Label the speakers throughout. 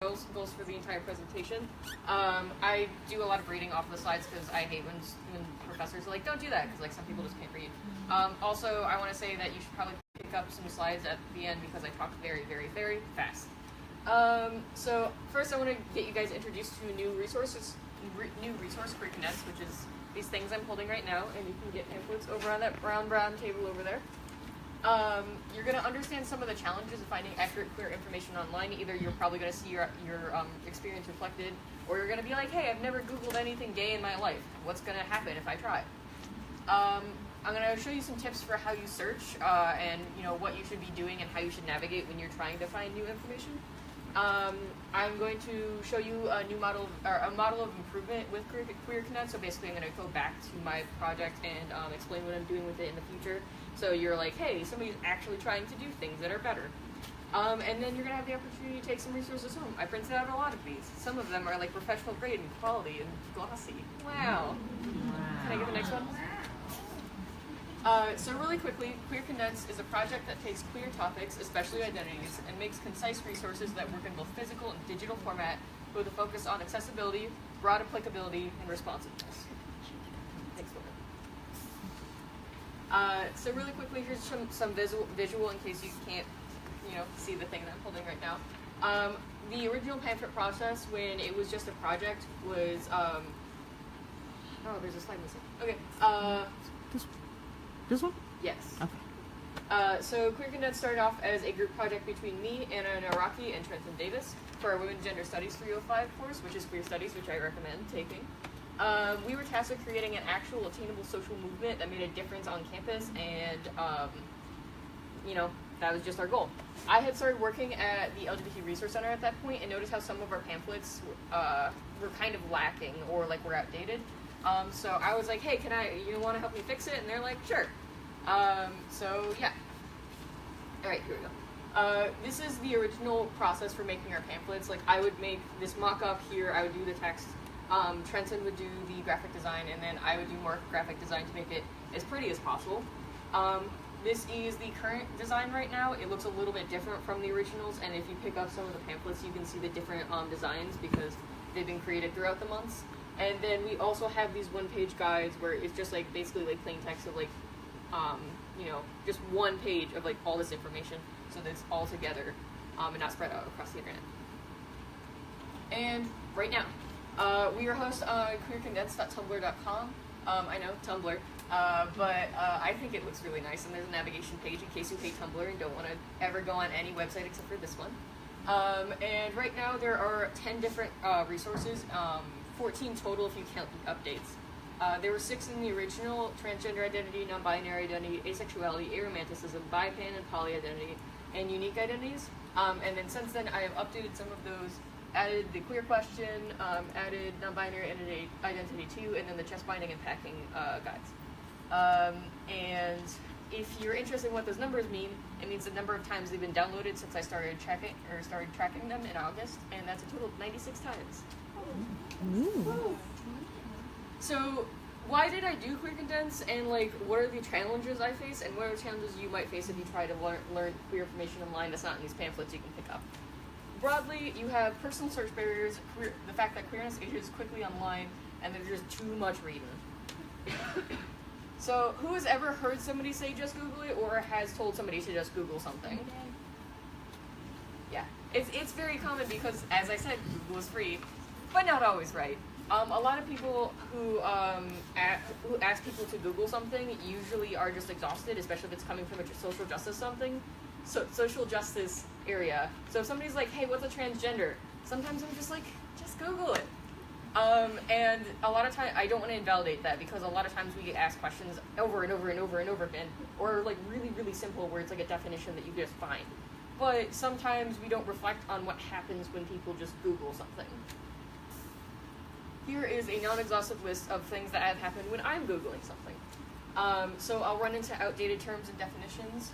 Speaker 1: goes for the entire presentation. I do a lot of reading off the slides because I hate when professors are like, don't do that, because like some people just can't read. Also, I want to say that you should probably pick up some slides at the end because I talk very, very, very fast. So first I want to get you guys introduced to a new resource, Queer Condensed, which is these things I'm holding right now, and you can get pamphlets over on that brown table over there. You're going to understand some of the challenges of finding accurate queer information online. Either you're probably going to see your experience reflected, or you're going to be like, hey, I've never Googled anything gay in my life. What's going to happen if I try? I'm going to show you some tips for how you search, and what you should be doing and how you should navigate when you're trying to find new information. I'm going to show you a model of improvement with Queer Condensed. So basically, I'm going to go back to my project and explain what I'm doing with it in the future. So you're like, hey, somebody's actually trying to do things that are better. And then you're going to have the opportunity to take some resources home. I printed out a lot of these. Some of them are like professional grade and quality and glossy. Wow. Can I get the next one? So really quickly, Queer Condensed is a project that takes queer topics, especially identities, and makes concise resources that work in both physical and digital format with a focus on accessibility, broad applicability, and responsiveness. Next one. So really quickly, here's some visual in case you can't see the thing that I'm holding right now. The original Panther Process, when it was just a project, was oh, there's a slide missing. Okay.
Speaker 2: This one?
Speaker 1: Yes.
Speaker 2: Okay.
Speaker 1: So Queer Condensed started off as a group project between me, Anna Naraki, and Trenton Davis for our Women Gender Studies 305 course, which is Queer Studies, which I recommend taking. We were tasked with creating an actual attainable social movement that made a difference on campus, and that was just our goal. I had started working at the LGBT Resource Center at that point and noticed how some of our pamphlets were kind of lacking or like were outdated. So I was like, hey, you want to help me fix it? And they're like, sure. So yeah. All right, here we go. This is the original process for making our pamphlets. Like, I would make this mock-up here, I would do the text, Trenton would do the graphic design, and then I would do more graphic design to make it as pretty as possible. This is the current design right now. It looks a little bit different from the originals, and if you pick up some of the pamphlets, you can see the different designs because they've been created throughout the months. And then we also have these one-page guides where it's just like basically like plain text of like, just one page of like all this information, so that it's all together and not spread out across the internet. And right now, we are hosts on queercondensed.tumblr.com. I know, Tumblr, but I think it looks really nice, and there's a navigation page in case you hate Tumblr and don't want to ever go on any website except for this one. And right now there are 10 different resources. 14 total if you count the updates. There were 6 in the original: transgender identity, non-binary identity, asexuality, aromanticism, bi-pan and poly identity, and unique identities. And then since then I have updated some of those, added the queer question, added non-binary identity too, and then the chest binding and packing guides. And if you're interested in what those numbers mean, it means the number of times they've been downloaded since I started tracking them in August, and that's a total of 96 times. Ooh. So, why did I do Queer Condensed, and like, what are the challenges I face, and what are the challenges you might face if you try to learn queer information online that's not in these pamphlets you can pick up? Broadly, you have personal search barriers, the fact that queerness ages quickly online, and there's just too much reading. So, who has ever heard somebody say just Google it, or has told somebody to just Google something? Yeah, it's very common because, as I said, Google is free, but not always right. A lot of people who ask people to Google something usually are just exhausted, especially if it's coming from a social justice area. So if somebody's like, hey, what's a transgender? Sometimes I'm just like, just Google it. And a lot of times, I don't want to invalidate that, because a lot of times we get asked questions over and over and over and over again, or like really, really simple where it's like a definition that you just find. But sometimes we don't reflect on what happens when people just Google something. Here is a non-exhaustive list of things that have happened when I'm Googling something. So I'll run into outdated terms and definitions.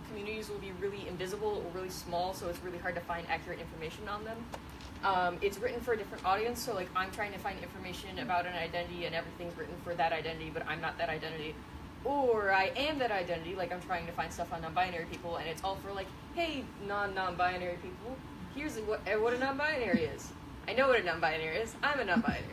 Speaker 1: Communities will be really invisible or really small, so it's really hard to find accurate information on them. It's written for a different audience, so like I'm trying to find information about an identity and everything's written for that identity, but I'm not that identity. Or I am that identity, like I'm trying to find stuff on non-binary people, and it's all for like, hey, non-binary people, what a non-binary is. I know what a non-binary is. I'm a non-binary.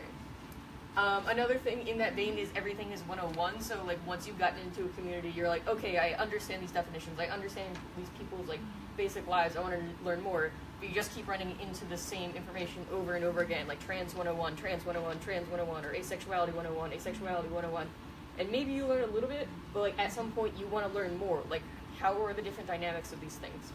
Speaker 1: Another thing in that vein is everything is 101. So like once you've gotten into a community, you're like, okay, I understand these definitions. I understand these people's like basic lives. I want to learn more. But you just keep running into the same information over and over again, like trans 101, trans 101, trans 101, or asexuality 101, asexuality 101. And maybe you learn a little bit, but like at some point you want to learn more. Like how are the different dynamics of these things?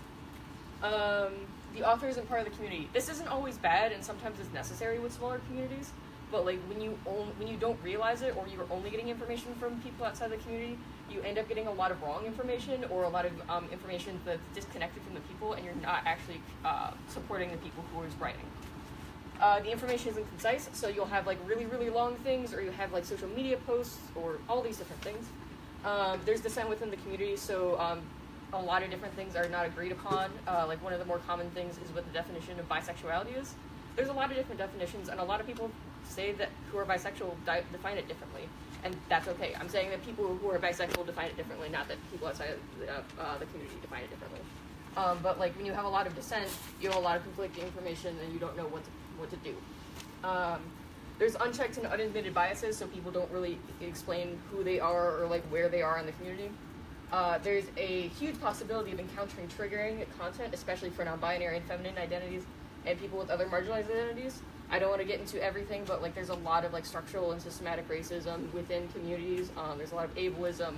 Speaker 1: The author isn't part of the community. This isn't always bad, and sometimes it's necessary with smaller communities. But like when you don't realize it, or you're only getting information from people outside the community, you end up getting a lot of wrong information, or a lot of information that's disconnected from the people, and you're not actually supporting the people who are writing. The information isn't concise, so you'll have like really, really long things, or you have like social media posts, or all these different things. There's dissent within the community, so a lot of different things are not agreed upon. Like one of the more common things is what the definition of bisexuality is. There's a lot of different definitions, and a lot of people say that who are bisexual define it differently, and that's okay. I'm saying that people who are bisexual define it differently, not that people outside of the community define it differently. But like when you have a lot of dissent, you have a lot of conflicting information, and you don't know what to do. There's unchecked and unadmitted biases, so people don't really explain who they are or like where they are in the community. There's a huge possibility of encountering triggering content, especially for non-binary and feminine identities and people with other marginalized identities. I don't want to get into everything, but like there's a lot of like structural and systematic racism within communities. There's a lot of ableism.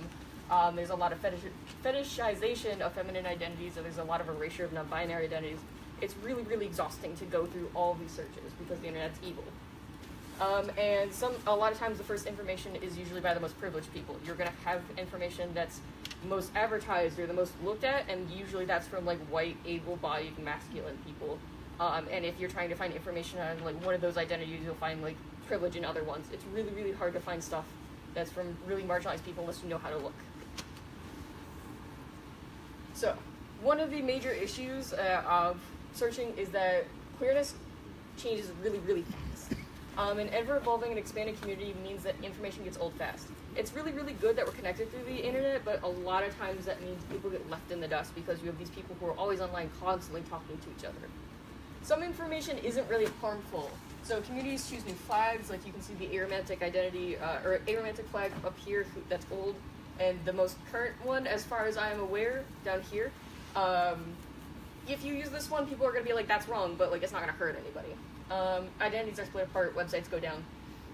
Speaker 1: There's a lot of fetishization of feminine identities, and there's a lot of erasure of non-binary identities. It's really, really exhausting to go through all these searches because the internet's evil. And a lot of times the first information is usually by the most privileged people. You're going to have information that's most advertised or the most looked at, and usually that's from like white, able-bodied, masculine people. And if you're trying to find information on like one of those identities, you'll find like privilege in other ones. It's really, really hard to find stuff that's from really marginalized people unless you know how to look. So, one of the major issues of searching is that queerness changes really, really fast. An ever-evolving and expanding community means that information gets old fast. It's really, really good that we're connected through the internet, but a lot of times that means people get left in the dust because you have these people who are always online constantly talking to each other. Some information isn't really harmful. So communities choose new flags, like you can see the aromantic identity, or aromantic flag up here that's old, and the most current one, as far as I am aware, down here. If you use this one, people are going to be like, that's wrong, but like it's not going to hurt anybody. Identities are split apart, websites go down.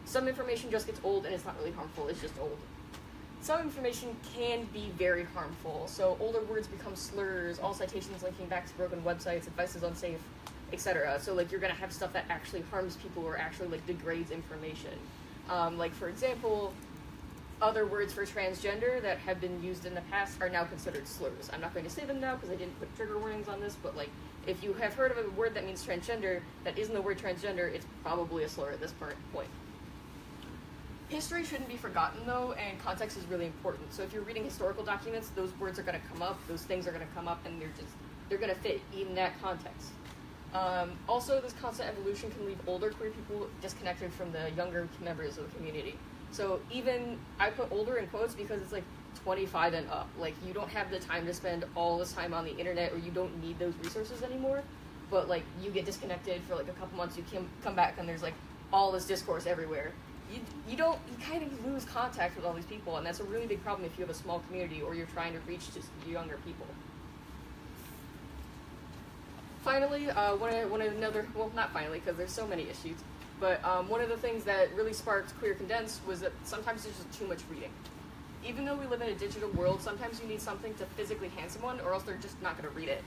Speaker 1: Some information just gets old and it's not really harmful, it's just old. Some information can be very harmful, so older words become slurs, all citations linking back to broken websites, advice is unsafe, etc. So like you're gonna have stuff that actually harms people or actually like degrades information. Like for example, other words for transgender that have been used in the past are now considered slurs. I'm not going to say them now because I didn't put trigger warnings on this, but like if you have heard of a word that means transgender that isn't the word transgender, it's probably a slur at this point. History shouldn't be forgotten though, and context is really important. So if you're reading historical documents, those words are going to come up, those things are going to come up, and they're going to fit in that context. Also, this constant evolution can leave older queer people disconnected from the younger members of the community. So even, I put older in quotes because it's like 25 and up. Like you don't have the time to spend all this time on the internet, or you don't need those resources anymore. But like you get disconnected for like a couple months, you can come back and there's like all this discourse everywhere. You kind of lose contact with all these people, and that's a really big problem if you have a small community or you're trying to reach just younger people. Finally, not finally, because there's so many issues, but one of the things that really sparked Queer Condensed was that sometimes there's just too much reading. Even though we live in a digital world, sometimes you need something to physically hand someone, or else they're just not going to read it.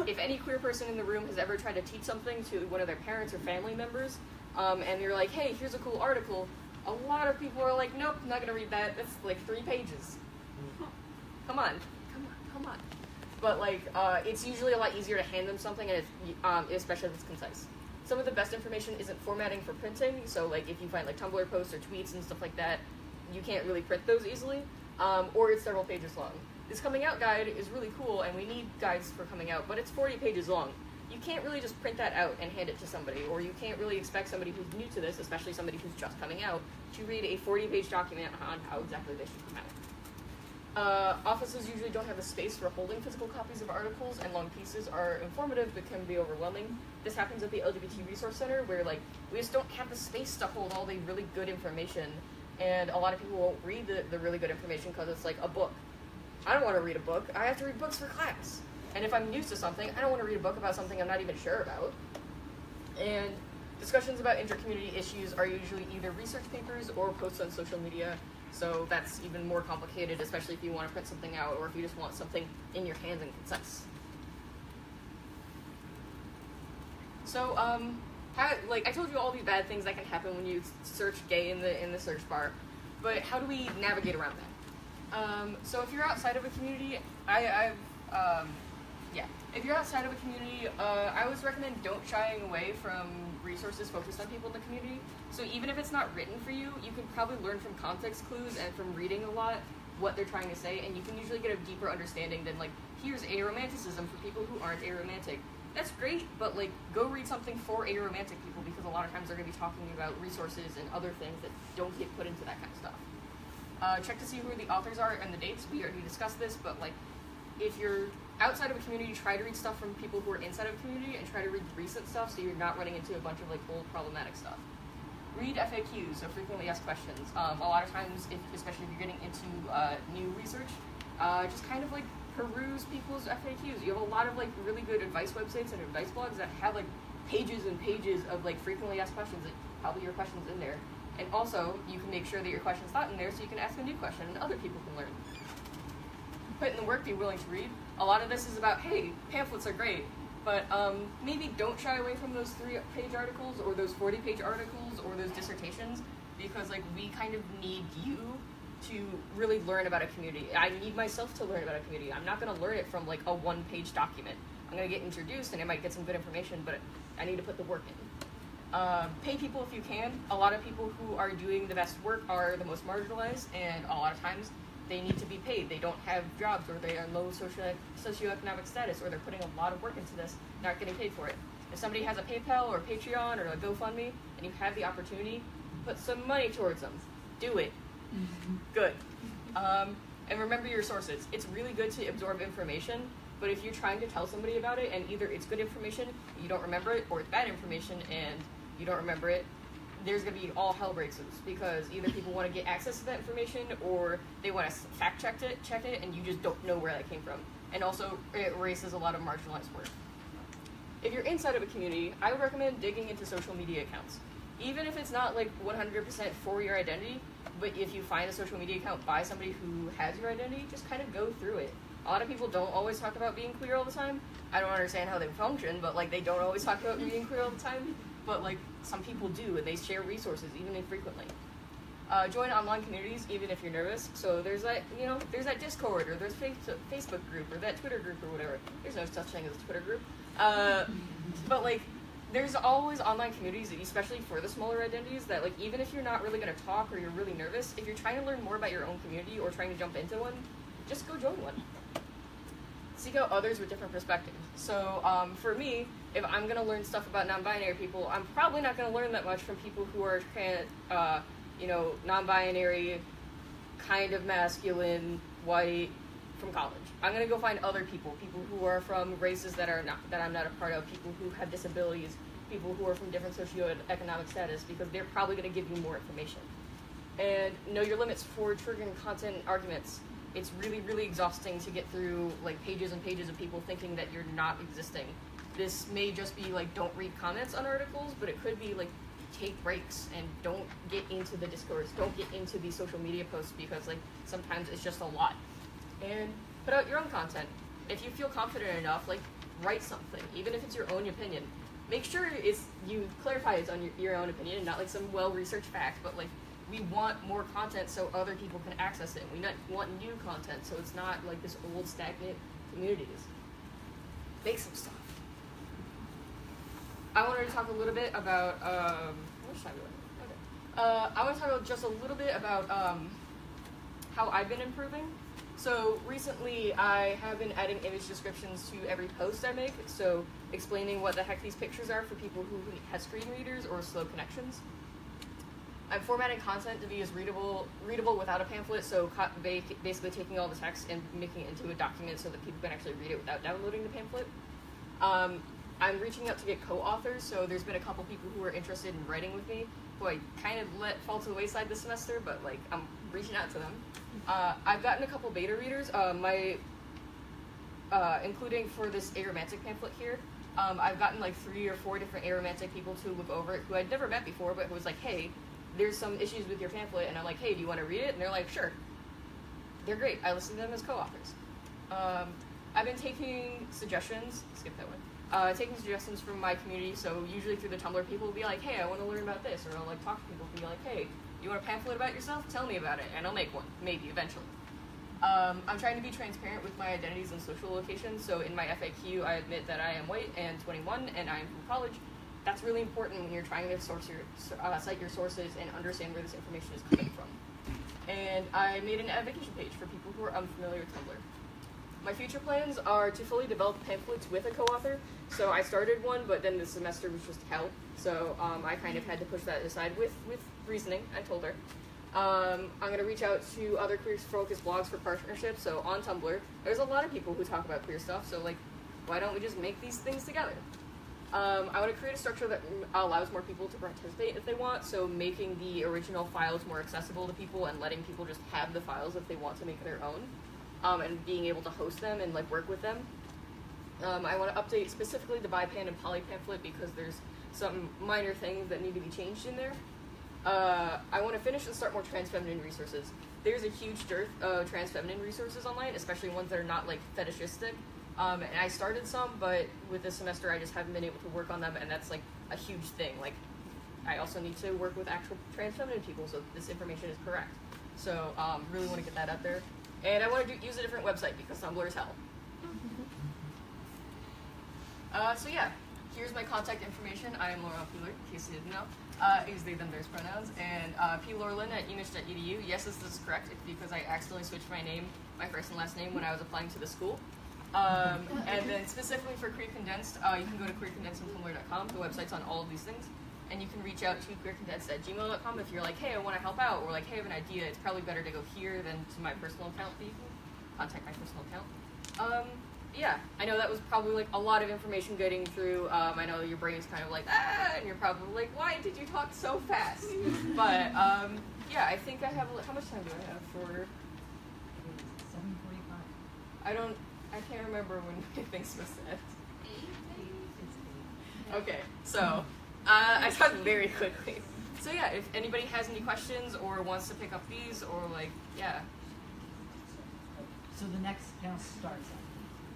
Speaker 1: If any queer person in the room has ever tried to teach something to one of their parents or family members, and you're like, hey, here's a cool article, a lot of people are like, nope, I'm not going to read that, it's like 3 pages. Come on. But like, it's usually a lot easier to hand them something, and especially if it's concise. Some of the best information isn't formatting for printing, so like if you find like Tumblr posts or tweets and stuff like that, you can't really print those easily, or it's several pages long. This coming out guide is really cool, and we need guides for coming out, but it's 40 pages long. You can't really just print that out and hand it to somebody, or you can't really expect somebody who's new to this, especially somebody who's just coming out, to read a 40-page document on how exactly they should come out. Offices usually don't have the space for holding physical copies of articles, and long pieces are informative but can be overwhelming. This happens at the LGBT Resource Center, where like we just don't have the space to hold all the really good information, and a lot of people won't read the really good information because it's like a book. I don't want to read a book. I have to read books for class. And if I'm used to something, I don't want to read a book about something I'm not even sure about. And discussions about inter-community issues are usually either research papers or posts on social media. So that's even more complicated, especially if you want to print something out or if you just want something in your hands and concise. So, I told you all these bad things that can happen when you search gay in the search bar, but how do we navigate around that? So if you're outside of a community, if you're outside of a community, I always recommend don't shying away from resources focused on people in the community. So even if it's not written for you, you can probably learn from context clues and from reading a lot what they're trying to say, and you can usually get a deeper understanding than like, here's aromanticism for people who aren't aromantic. That's great, but like, go read something for aromantic people, because a lot of times they're going to be talking about resources and other things that don't get put into that kind of stuff. Check to see who the authors are and the dates. We already discussed this, but like, if you're outside of a community, try to read stuff from people who are inside of a community, and try to read recent stuff so you're not running into a bunch of like old problematic stuff. Read FAQs, so frequently asked questions. A lot of times, especially if you're getting into new research, just kind of like peruse people's FAQs. You have a lot of like really good advice websites and advice blogs that have like pages and pages of like frequently asked questions, like probably your questions in there. And also, you can make sure that your question's not in there so you can ask a new question and other people can learn. Put in the work, be willing to read. A lot of this is about, hey, pamphlets are great, but maybe don't shy away from those 3-page articles or those 40-page articles or those dissertations, because like we kind of need you to really learn about a community. I need myself to learn about a community. I'm not going to learn it from like a 1-page document. I'm going to get introduced and I might get some good information, but I need to put the work in. Pay people if you can. A lot of people who are doing the best work are the most marginalized, and a lot of times they need to be paid. They don't have jobs, or they are low socioeconomic status, or they're putting a lot of work into this, not getting paid for it. If somebody has a PayPal or Patreon or a GoFundMe, and you have the opportunity, put some money towards them. Do it. Good. And remember your sources. It's really good to absorb information, but if you're trying to tell somebody about it, and either it's good information, you don't remember it, or it's bad information, and you don't remember it, there's going to be all hell breaks loose, because either people want to get access to that information, or they want to fact check it, and you just don't know where that came from. And also, it erases a lot of marginalized work. If you're inside of a community, I would recommend digging into social media accounts. Even if it's not like 100% for your identity, but if you find a social media account by somebody who has your identity, just kind of go through it. A lot of people don't always talk about being queer all the time. I don't understand how they function, but like they don't always talk about being queer all the time. But like some people do, and they share resources even infrequently. Join online communities even if you're nervous. So there's that, there's that Discord, or there's Facebook group, or that Twitter group, or whatever. There's no such thing as a Twitter group. But like there's always online communities, especially for the smaller identities, that like even if you're not really going to talk or you're really nervous, if you're trying to learn more about your own community or trying to jump into one, just go join one. Seek out others with different perspectives. So for me, if I'm going to learn stuff about non-binary people, I'm probably not going to learn that much from people who are non-binary, kind of masculine, white, from college. I'm going to go find other people who are from races that I'm not a part of, people who have disabilities, people who are from different socioeconomic status, because they're probably going to give you more information. And know your limits for triggering content arguments. It's really, really exhausting to get through like pages and pages of people thinking that you're not existing. This may just be like, don't read comments on articles, but it could be like, take breaks and don't get into the discourse, don't get into the social media posts, because like sometimes it's just a lot. And put out your own content. If you feel confident enough, like write something, even if it's your own opinion. Make sure you clarify it's on your own opinion and not like some well-researched fact, but like we want more content so other people can access it. We want new content, so it's not like this old stagnant communities. Make some stuff. I wanted to talk a little bit about which time do I want to talk just a little bit about how I've been improving. So recently I have been adding image descriptions to every post I make, so explaining what the heck these pictures are for people who have screen readers or slow connections. I'm formatting content to be as readable without a pamphlet, so basically taking all the text and making it into a document so that people can actually read it without downloading the pamphlet. I'm reaching out to get co-authors, so there's been a couple people who are interested in writing with me, who I kind of let fall to the wayside this semester, but like I'm reaching out to them. I've gotten a couple beta readers, including for this aromantic pamphlet here. I've gotten like 3 or 4 different aromantic people to look over it who I'd never met before, but who was like, hey, there's some issues with your pamphlet, and I'm like, hey, do you want to read it? And they're like, sure. They're great. I listen to them as co-authors. I've been taking suggestions, skip that one, taking suggestions from my community, so usually through the Tumblr, people will be like, hey, I want to learn about this, or I'll like talk to people and be like, hey, you want a pamphlet about yourself? Tell me about it, and I'll make one, maybe, eventually. I'm trying to be transparent with my identities and social locations, so in my FAQ, I admit that I am white and 21, and I am from college. That's really important when you're trying to cite your sources and understand where this information is coming from. And I made an advocacy page for people who are unfamiliar with Tumblr. My future plans are to fully develop pamphlets with a co-author. So I started one, but then the semester was just hell. So I kind of had to push that aside with reasoning. I told her. I'm going to reach out to other queer-focused blogs for partnerships. So on Tumblr, there's a lot of people who talk about queer stuff. So like, why don't we just make these things together? I want to create a structure that allows more people to participate if they want, so making the original files more accessible to people and letting people just have the files if they want to make their own, and being able to host them and like work with them. I want to update specifically the bipan and poly pamphlet because there's some minor things that need to be changed in there. I want to finish and start more trans feminine resources. There's a huge dearth of trans feminine resources online, especially ones that are not like fetishistic. And I started some, but with this semester I just haven't been able to work on them, and that's like a huge thing. Like, I also need to work with actual trans feminine people so this information is correct. So really want to get that out there. And I want to use a different website because Tumblr is hell. So yeah, here's my contact information. I am Laura Peeler, in case you didn't know. Use they, them, theirs pronouns. And plorlin@unich.edu. Yes, this is correct. It's because I accidentally switched my name, my first and last name, when I was applying to the school. And then specifically for Queer Condensed, you can go to queercondensed.tumblr.com. The website's on all of these things. And you can reach out to queercondensed@gmail.com if you're like, hey, I want to help out, or like, hey, I have an idea. It's probably better to go here than to my personal account, but you can contact my personal account. Yeah, I know that was probably like a lot of information getting through. I know your brain's kind of like, and you're probably like, why did you talk so fast? But yeah, I think I have, how much time do I have for?
Speaker 3: 7:45.
Speaker 1: I can't remember when my thing's supposed to end. Okay, so I talked very quickly. So yeah, if anybody has any questions or wants to pick up these or like, yeah.
Speaker 3: So the next count starts.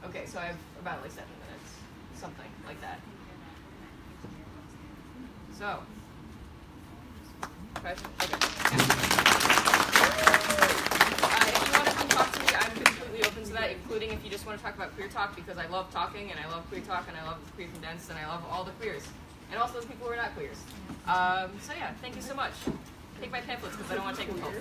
Speaker 1: Okay, so I have about like 7 minutes, something like that. So, question? Okay. If you want to come talk to me, I'm completely open to that, including if you just want to talk about QueerTalk, because I love talking, and I love QueerTalk, and I love Queer Condensed, and I love all the queers, and also those people who are not queers. So yeah, thank you so much. Take my pamphlets, because I don't want to take them home.